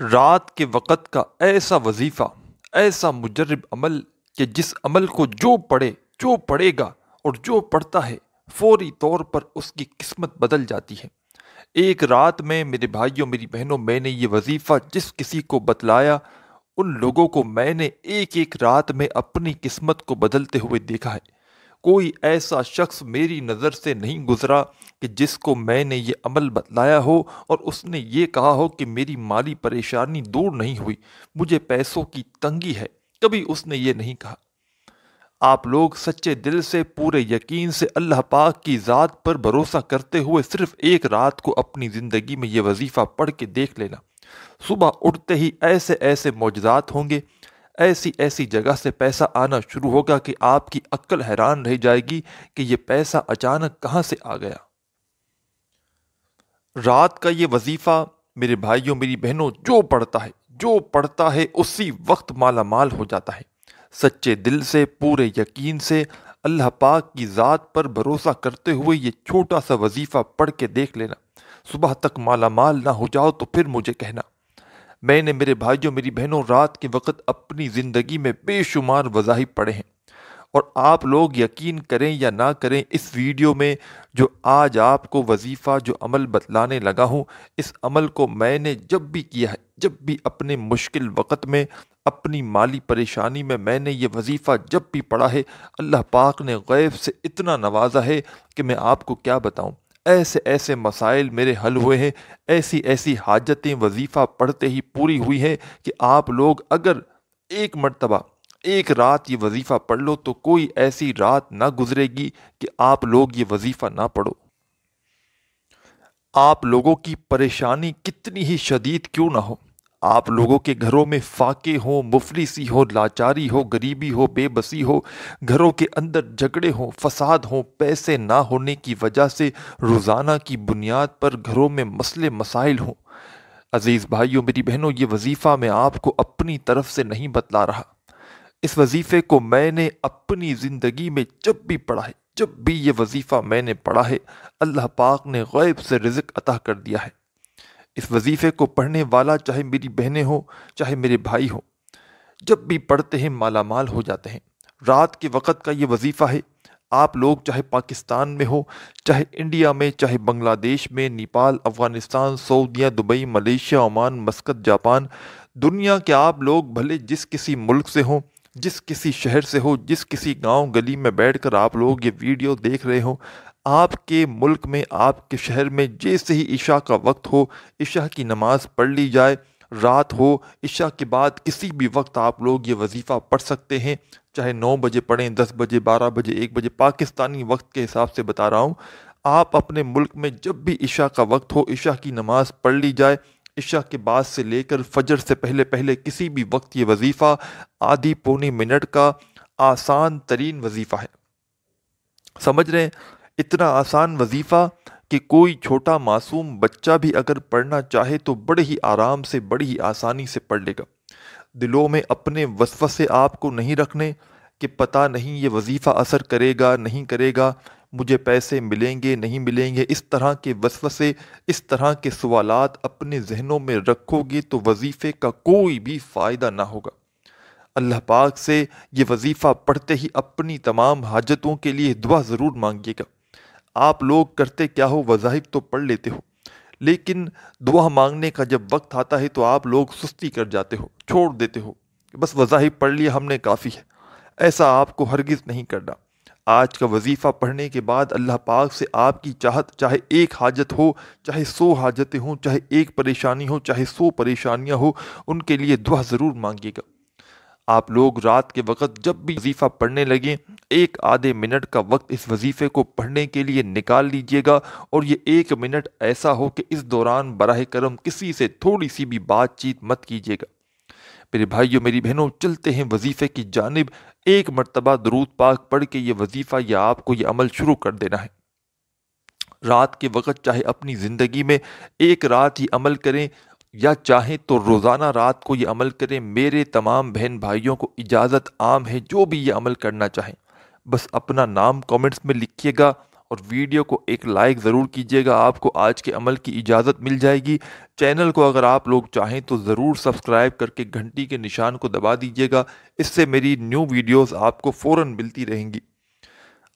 رات کے وقت کا ایسا وظیفہ، ایسا مجرب عمل کہ جس عمل کو جو پڑھے گا اور جو پڑھتا ہے فوری طور پر اس کی قسمت بدل جاتی ہے۔ ایک رات میں میرے بھائیوں میری بہنوں، میں نے یہ وظیفہ جس کسی کو بتلایا، ان لوگوں کو میں نے ایک ایک رات میں اپنی قسمت کو بدلتے ہوئے دیکھا ہے۔ کوئی ایسا شخص میری نظر سے نہیں گزرا کہ جس کو میں نے یہ عمل بتلایا ہو اور اس نے یہ کہا ہو کہ میری مالی پریشانی دور نہیں ہوئی، مجھے پیسوں کی تنگی ہے۔ کبھی اس نے یہ نہیں کہا۔ آپ لوگ سچے دل سے، پورے یقین سے اللہ پاک کی ذات پر بھروسہ کرتے ہوئے صرف ایک رات کو اپنی زندگی میں یہ وظیفہ پڑھ کے دیکھ لینا۔ صبح اٹھتے ہی ایسے ایسے معجزات ہوں گے، ایسی ایسی جگہ سے پیسہ آنا شروع ہوگا کہ آپ کی عقل حیران رہ جائے گی کہ یہ پیسہ اچانک کہاں سے آ گیا۔ رات کا یہ وظیفہ میرے بھائیوں میری بہنوں، جو پڑھتا ہے اسی وقت مالا مال ہو جاتا ہے۔ سچے دل سے، پورے یقین سے، اللہ پاک کی ذات پر بھروسہ کرتے ہوئے یہ چھوٹا سا وظیفہ پڑھ کے دیکھ لینا۔ صبح تک مالا مال نہ ہو جاؤ تو پھر مجھے کہنا۔ میں نے میرے بھائیوں میری بہنوں رات کے وقت اپنی زندگی میں بے شمار وظائف پڑھے ہیں، اور آپ لوگ یقین کریں یا نہ کریں، اس ویڈیو میں جو آج آپ کو وظیفہ جو عمل بتلانے لگا ہوں، اس عمل کو میں نے جب بھی کیا ہے، جب بھی اپنے مشکل وقت میں، اپنی مالی پریشانی میں نے یہ وظیفہ جب بھی پڑھا ہے، اللہ پاک نے غیب سے اتنا نوازا ہے کہ میں آپ کو کیا بتاؤں۔ ایسے ایسے مسائل میرے حل ہوئے ہیں، ایسی ایسی حاجتیں وظیفہ پڑھتے ہی پوری ہوئی ہیں کہ آپ لوگ اگر ایک مرتبہ ایک رات یہ وظیفہ پڑھ لو تو کوئی ایسی رات نہ گزرے گی کہ آپ لوگ یہ وظیفہ نہ پڑھو۔ آپ لوگوں کی پریشانی کتنی ہی شدید کیوں نہ ہو، آپ لوگوں کے گھروں میں فاقے ہوں، مفلسی ہو، لاچاری ہو، غریبی ہو، بے بسی ہو، گھروں کے اندر جھگڑے ہوں، فساد ہوں، پیسے نہ ہونے کی وجہ سے روزانہ کی بنیاد پر گھروں میں مسئلے مسائل ہوں، عزیز بھائیوں میری بہنوں، یہ وظیفہ میں آپ کو اپنی طرف سے نہیں بتلا رہا۔ اس وظیفے کو میں نے اپنی زندگی میں جب بھی پڑھا ہے، جب بھی یہ وظیفہ میں نے پڑھا ہے، اللہ پاک نے غیب سے رزق عطا کر دیا ہے۔ اس وظیفے کو پڑھنے والا چاہے میری بہنیں ہوں، چاہے میرے بھائی ہوں، جب بھی پڑھتے ہیں مالا مال ہو جاتے ہیں۔ رات کے وقت کا یہ وظیفہ ہے۔ آپ لوگ چاہے پاکستان میں ہو، چاہے انڈیا میں، چاہے بنگلہ دیش میں، نیپال، افغانستان، سعودیہ، Dubai, Malaysia, Oman, Muscat, Japan, دنیا کے آپ لوگ بھلے جس کسی ملک سے ہوں، جس کسی شہر سے ہو، جس کسی گاؤں گلی میں بیٹھ کر آپ لوگ یہ ویڈیو دیکھ رہے ہوں، آپ کے ملک میں، آپ کے شہر میں جیسے ہی عشاء کا وقت ہو، عشاء کی نماز پڑھ لی جائے، رات ہو، عشاء کے بعد کسی بھی وقت آپ لوگ یہ وظیفہ پڑھ سکتے ہیں، چاہے 9 بجے پڑھیں، 10 بجے، 12 بجے، 1 بجے، پاکستانی وقت کے حساب سے بتا رہا ہوں۔ آپ اپنے ملک میں جب بھی عشاء کا وقت ہو، عشاء کی نماز پڑھ لی جائے، عشاء کے بعد سے لے کر فجر سے پہلے کسی بھی وقت یہ وظیفہ آدھی پونی منٹ کا آسان ترین وظیفہ ہے۔ سمجھ رہے ہیں؟ اتنا آسان وظیفہ کہ کوئی چھوٹا معصوم بچہ بھی اگر پڑھنا چاہے تو بڑے ہی آرام سے، بڑی ہی آسانی سے پڑھ لے گا۔ دلوں میں اپنے وسوسے آپ کو نہیں رکھنے کہ پتہ نہیں یہ وظیفہ اثر کرے گا نہیں کرے گا، مجھے پیسے ملیں گے نہیں ملیں گے، اس طرح کے وسوسے، اس طرح کے سوالات اپنے ذہنوں میں رکھو گے تو وظیفے کا کوئی بھی فائدہ نہ ہوگا۔ اللہ پاک سے یہ وظیفہ پڑھتے ہی اپنی تمام حاجتوں کے لیے دعا ضرور مانگیے گا۔ آپ لوگ کرتے کیا ہو، وظائف تو پڑھ لیتے ہو، لیکن دعا مانگنے کا جب وقت آتا ہے تو آپ لوگ سستی کر جاتے ہو، چھوڑ دیتے ہو کہ بس وظائف پڑھ لیے ہم نے، کافی ہے۔ ایسا آپ کو ہرگز نہیں کرنا۔ آج کا وظیفہ پڑھنے کے بعد اللہ پاک سے آپ کی چاہت، چاہے ایک حاجت ہو، چاہے 100 حاجتیں ہوں، چاہے ایک پریشانی ہو، چاہے 100 پریشانیاں ہو، ان کے لیے دعا ضرور مانگیے گا۔ آپ لوگ رات کے وقت جب بھی وظیفہ پڑھنے لگیں، ایک آدھے منٹ کا وقت اس وظیفے کو پڑھنے کے لیے نکال لیجئے گا، اور یہ 1 منٹ ایسا ہو کہ اس دوران براہ کرم کسی سے تھوڑی سی بھی بات چیت مت کیجیے گا۔ میرے بھائیوں میری بہنوں، چلتے ہیں وظیفے کی جانب۔ ایک مرتبہ درود پاک پڑھ کے یہ وظیفہ یا آپ کو یہ عمل شروع کر دینا ہے۔ رات کے وقت چاہے اپنی زندگی میں ایک رات ہی عمل کریں یا چاہیں تو روزانہ رات کو یہ عمل کریں۔ میرے تمام بہن بھائیوں کو اجازت عام ہے، جو بھی یہ عمل کرنا چاہیں بس اپنا نام کامنٹس میں لکھیے گا اور ویڈیو کو ایک لائک ضرور کیجیے گا، آپ کو آج کے عمل کی اجازت مل جائے گی۔ چینل کو اگر آپ لوگ چاہیں تو ضرور سبسکرائب کر کے گھنٹی کے نشان کو دبا دیجیے گا، اس سے میری نیو ویڈیوز آپ کو فوراً ملتی رہیں گی۔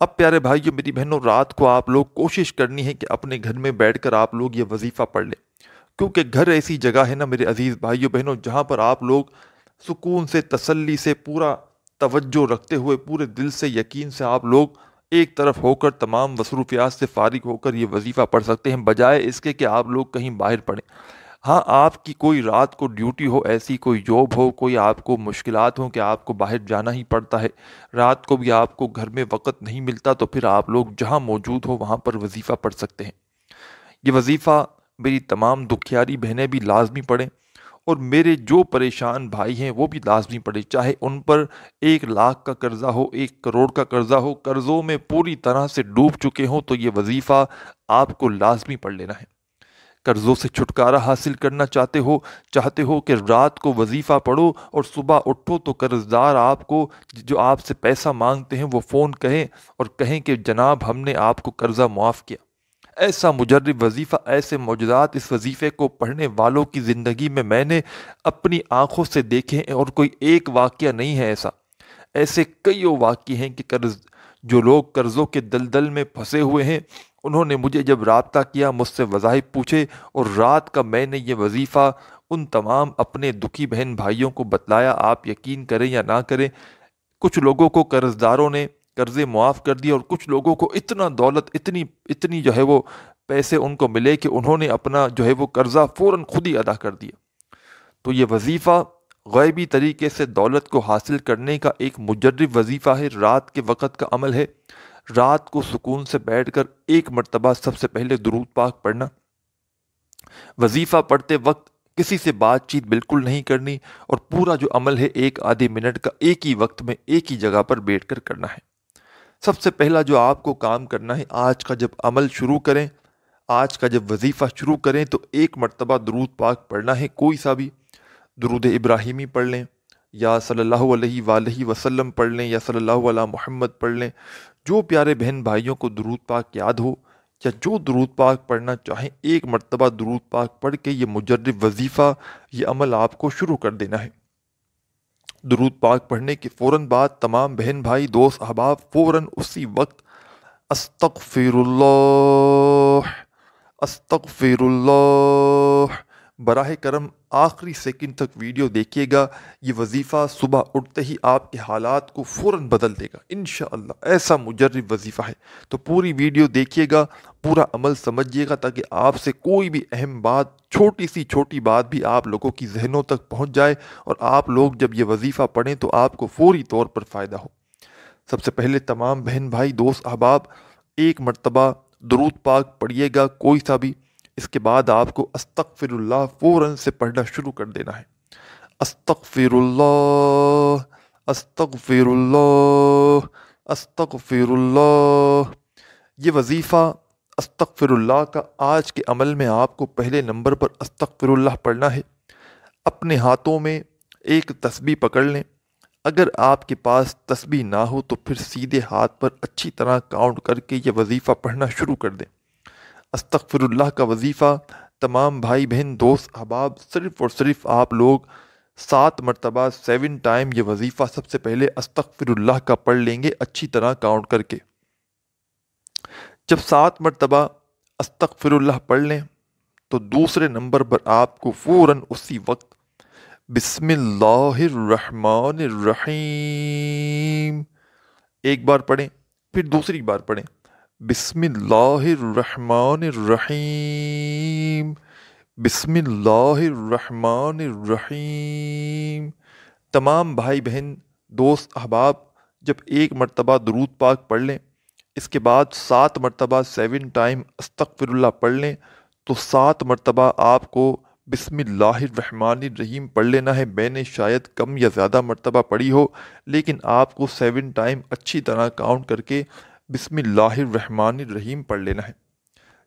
اب پیارے بھائیو میری بہنوں، رات کو آپ لوگ کوشش کرنی ہے کہ اپنے گھر میں بیٹھ کر آپ لوگ یہ وظیفہ پڑھ لیں، کیونکہ گھر ایسی جگہ ہے نا میرے عزیز بھائیو بہنوں، جہاں پر آپ لوگ سکون سے، تسلی سے، پورا توجہ رکھتے ہوئے، پورے دل سے، یقین سے آپ لوگ ایک طرف ہو کر تمام مصروفیات سے فارغ ہو کر یہ وظیفہ پڑھ سکتے ہیں، بجائے اس کے کہ آپ لوگ کہیں باہر پڑھیں۔ ہاں، آپ کی کوئی رات کو ڈیوٹی ہو، ایسی کوئی جاب ہو، کوئی آپ کو مشکلات ہوں کہ آپ کو باہر جانا ہی پڑتا ہے، رات کو بھی آپ کو گھر میں وقت نہیں ملتا، تو پھر آپ لوگ جہاں موجود ہو وہاں پر وظیفہ پڑھ سکتے ہیں۔ یہ وظیفہ میری تمام دکھیاری بہنیں بھی لازمی پڑھیں، اور میرے جو پریشان بھائی ہیں وہ بھی لازمی پڑھیں، چاہے ان پر 1 لاکھ کا قرضہ ہو، 1 کروڑ کا قرضہ ہو، قرضوں میں پوری طرح سے ڈوب چکے ہوں، تو یہ وظیفہ آپ کو لازمی پڑھ لینا ہے۔ قرضوں سے چھٹکارا حاصل کرنا چاہتے ہو کہ رات کو وظیفہ پڑھو اور صبح اٹھو تو قرضدار آپ کو جو آپ سے پیسہ مانگتے ہیں وہ فون کہیں کہ جناب ہم نے آپ کو قرضہ معاف کیا۔ ایسا مجرب وظیفہ، ایسے معجزات اس وظیفے کو پڑھنے والوں کی زندگی میں نے اپنی آنکھوں سے دیکھے ہیں، اور کوئی ایک واقعہ نہیں ہے ایسے کئیوں واقعے ہیں کہ جو لوگ قرضوں کے دلدل میں پھنسے ہوئے ہیں، انہوں نے مجھے جب رابطہ کیا، مجھ سے وظائف پوچھے، اور رات کا میں نے یہ وظیفہ ان تمام اپنے دکھی بہن بھائیوں کو بتلایا۔ آپ یقین کریں یا نہ کریں، کچھ لوگوں کو قرضداروں نے قرضے معاف کر دیے، اور کچھ لوگوں کو اتنا دولت، اتنی جو ہے وہ پیسے ان کو ملے کہ انہوں نے اپنا جو ہے وہ قرضہ فوراً خود ہی ادا کر دیا۔ تو یہ وظیفہ غیبی طریقے سے دولت کو حاصل کرنے کا ایک مجرب وظیفہ ہے، رات کے وقت کا عمل ہے۔ رات کو سکون سے بیٹھ کر 1 مرتبہ سب سے پہلے درود پاک پڑھنا، وظیفہ پڑھتے وقت کسی سے بات چیت بالکل نہیں کرنی، اور پورا جو عمل ہے 1 آدھے منٹ کا ایک ہی وقت میں ایک ہی جگہ پر بیٹھ کر کرنا ہے۔ سب سے پہلا جو آپ کو کام کرنا ہے، آج کا جب عمل شروع کریں، آج کا جب وظیفہ شروع کریں تو 1 مرتبہ درود پاک پڑھنا ہے، کوئی سا بھی درود ابراہیمی پڑھ لیں، یا صلی اللہ علیہ وآلہ وسلم پڑھ لیں، یا صلی اللہ علیہ محمد پڑھ لیں، جو پیارے بہن بھائیوں کو درود پاک یاد ہو یا جو درود پاک پڑھنا چاہیں، 1 مرتبہ درود پاک پڑھ کے یہ مجرب وظیفہ، یہ عمل آپ کو شروع کر دینا ہے۔ درود پاک پڑھنے کے فوراً بعد تمام بہن بھائی، دوست، احباب فوراً اسی وقت استغفر اللہ، استغفر اللہ، براہ کرم آخری سیکنڈ تک ویڈیو دیکھیے گا۔ یہ وظیفہ صبح اٹھتے ہی آپ کے حالات کو فوراً بدل دے گا انشاءاللہ، ایسا مجرب وظیفہ ہے۔ تو پوری ویڈیو دیکھیے گا، پورا عمل سمجھیے گا، تاکہ آپ سے کوئی بھی اہم بات، چھوٹی سی چھوٹی بات بھی آپ لوگوں کی ذہنوں تک پہنچ جائے، اور آپ لوگ جب یہ وظیفہ پڑھیں تو آپ کو فوری طور پر فائدہ ہو۔ سب سے پہلے تمام بہن بھائی، دوست، احباب 1 مرتبہ درود پاک پڑھیے گا، کوئی سا بھی۔ اس کے بعد آپ کو استغفر اللہ فوراً سے پڑھنا شروع کر دینا ہے۔ استغفر اللہ، استغفر اللہ، استغفر اللہ۔ یہ وظیفہ استغفر اللہ کا آج کے عمل میں آپ کو پہلے نمبر پر استغفر اللہ پڑھنا ہے۔ اپنے ہاتھوں میں ایک تسبیح پکڑ لیں، اگر آپ کے پاس تسبیح نہ ہو تو پھر سیدھے ہاتھ پر اچھی طرح کاؤنٹ کر کے یہ وظیفہ پڑھنا شروع کر دیں۔ استغفر اللہ کا وظیفہ تمام بھائی بہن، دوست، احباب، صرف اور صرف آپ لوگ 7 مرتبہ 7 ٹائم یہ وظیفہ سب سے پہلے استغفر اللہ کا پڑھ لیں گے، اچھی طرح کاؤنٹ کر کے۔ جب 7 مرتبہ استغفر اللہ پڑھ لیں تو دوسرے نمبر پر آپ کو فوراً اسی وقت بسم اللہ الرحمن الرحیم ایک بار پڑھیں، پھر دوسری بار پڑھیں بسم اللہ الرحمن الرحیم، بسم اللہ الرحمن الرحیم۔ تمام بھائی بہن، دوست، احباب جب 1 مرتبہ درود پاک پڑھ لیں، اس کے بعد 7 مرتبہ 7 ٹائم استغفر اللہ پڑھ لیں، تو 7 مرتبہ آپ کو بسم اللہ الرحمن الرحیم پڑھ لینا ہے۔ میں نے شاید کم یا زیادہ مرتبہ پڑھی ہو، لیکن آپ کو 7 ٹائم اچھی طرح کاؤنٹ کر کے بسم اللہ الرحمن الرحیم پڑھ لینا ہے۔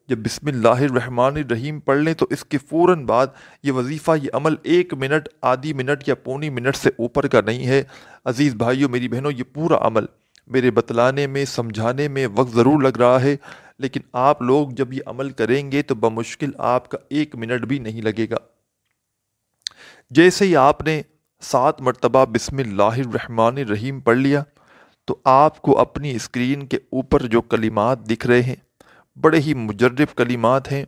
جب بسم اللہ الرحمن الرحیم پڑھ لیں تو اس کے فوراً بعد یہ وظیفہ، یہ عمل 1 منٹ، آدھی منٹ یا پونی منٹ سے اوپر کا نہیں ہے۔ عزیز بھائیوں، میری بہنوں، یہ پورا عمل میرے بتلانے میں سمجھانے میں وقت ضرور لگ رہا ہے، لیکن آپ لوگ جب یہ عمل کریں گے تو بمشکل آپ کا 1 منٹ بھی نہیں لگے گا۔ جیسے ہی آپ نے 7 مرتبہ بسم اللہ الرحمن الرحیم پڑھ لیا تو آپ کو اپنی اسکرین کے اوپر جو کلمات دکھ رہے ہیں بڑے ہی مجرب کلمات ہیں۔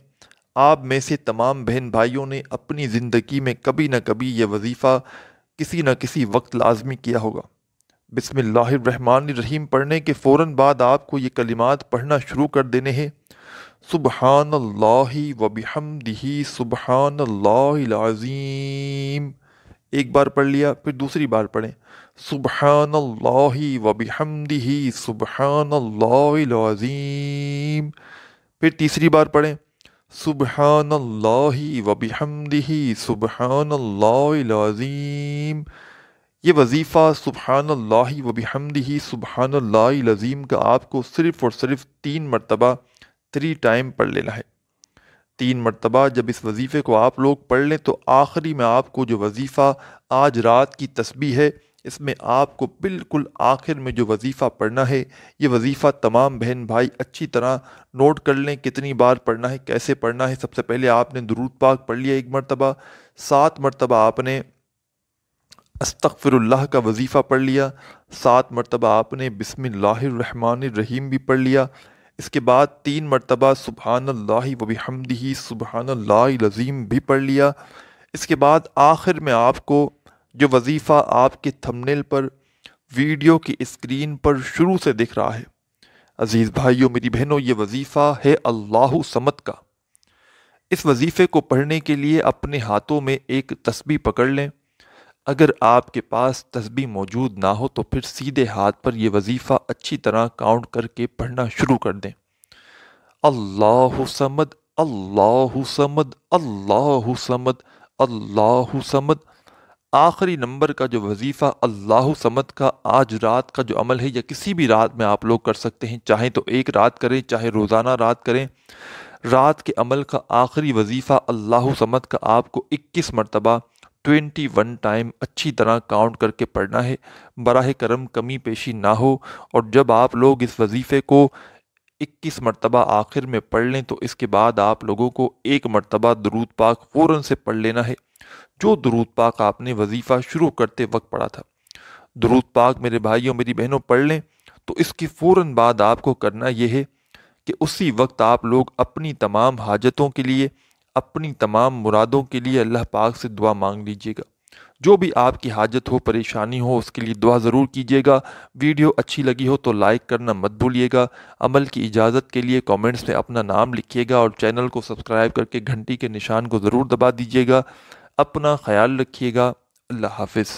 آپ میں سے تمام بہن بھائیوں نے اپنی زندگی میں کبھی نہ کبھی یہ وظیفہ کسی نہ کسی وقت لازمی کیا ہوگا۔ بسم اللہ الرحمن الرحیم پڑھنے کے فوراً بعد آپ کو یہ کلمات پڑھنا شروع کر دینے ہیں۔ سبحان اللہ و بحمدہ سبحان اللہ العظیم، ایک بار پڑھ لیا، پھر دوسری بار پڑھیں سبحان اللہ و بحمدہ سبحان اللہ العظیم، پھر تیسری بار پڑھیں سبحان اللہ و بحمدہ سبحان اللہ العظیم۔ یہ وظیفہ سبحان اللہ و بحمدہ سبحان اللہ العظیم کا آپ کو صرف اور صرف 3 مرتبہ 3 ٹائم پڑھ لینا ہے۔ 3 مرتبہ جب اس وظیفے کو آپ لوگ پڑھ لیں تو آخری میں آپ کو جو وظیفہ آج رات کی تسبیح ہے، اس میں آپ کو بالکل آخر میں جو وظیفہ پڑھنا ہے، یہ وظیفہ تمام بہن بھائی اچھی طرح نوٹ کر لیں کتنی بار پڑھنا ہے، کیسے پڑھنا ہے۔ سب سے پہلے آپ نے درود پاک پڑھ لیا 1 مرتبہ، 7 مرتبہ آپ نے استغفر اللہ کا وظیفہ پڑھ لیا، 7 مرتبہ آپ نے بسم اللہ الرحمن الرحیم بھی پڑھ لیا، اس کے بعد 3 مرتبہ سبحان اللہ و بحمدہ سبحان اللہ العظیم بھی پڑھ لیا۔ اس کے بعد آخر میں آپ کو جو وظیفہ آپ کے تھمبنیل پر ویڈیو کی اسکرین پر شروع سے دکھ رہا ہے، عزیز بھائیوں میری بہنوں، یہ وظیفہ ہے اللہ صمد کا۔ اس وظیفے کو پڑھنے کے لیے اپنے ہاتھوں میں ایک تسبیح پکڑ لیں۔ اگر آپ کے پاس تسبیح موجود نہ ہو تو پھر سیدھے ہاتھ پر یہ وظیفہ اچھی طرح کاؤنٹ کر کے پڑھنا شروع کر دیں۔ اللہ صمد اللہ صمد اللہ صمد اللہ صمد۔ آخری نمبر کا جو وظیفہ اللہ صمد کا آج رات کا جو عمل ہے، یا کسی بھی رات میں آپ لوگ کر سکتے ہیں، چاہیں تو ایک رات کریں چاہے روزانہ رات کریں۔ رات کے عمل کا آخری وظیفہ اللہ صمد کا آپ کو 21 مرتبہ 21 ٹائم اچھی طرح کاؤنٹ کر کے پڑھنا ہے، براہ کرم کمی پیشی نہ ہو۔ اور جب آپ لوگ اس وظیفے کو 21 مرتبہ آخر میں پڑھ لیں تو اس کے بعد آپ لوگوں کو 1 مرتبہ درود پاک فوراً سے پڑھ لینا ہے، جو درود پاک آپ نے وظیفہ شروع کرتے وقت پڑھا تھا۔ درود پاک میرے بھائیوں میری بہنوں پڑھ لیں تو اس کی فوراً بعد آپ کو کرنا یہ ہے کہ اسی وقت آپ لوگ اپنی تمام حاجتوں کے لیے، اپنی تمام مرادوں کے لیے اللہ پاک سے دعا مانگ لیجیے گا۔ جو بھی آپ کی حاجت ہو، پریشانی ہو، اس کے لیے دعا ضرور کیجیے گا۔ ویڈیو اچھی لگی ہو تو لائک کرنا مت بھولیے گا۔ عمل کی اجازت کے لیے کامنٹس میں اپنا نام لکھیے گا اور چینل کو سبسکرائب کر کے گھنٹی کے نشان کو ضرور دبا دیجیے گا۔ اپنا خیال رکھیے گا۔ اللہ حافظ۔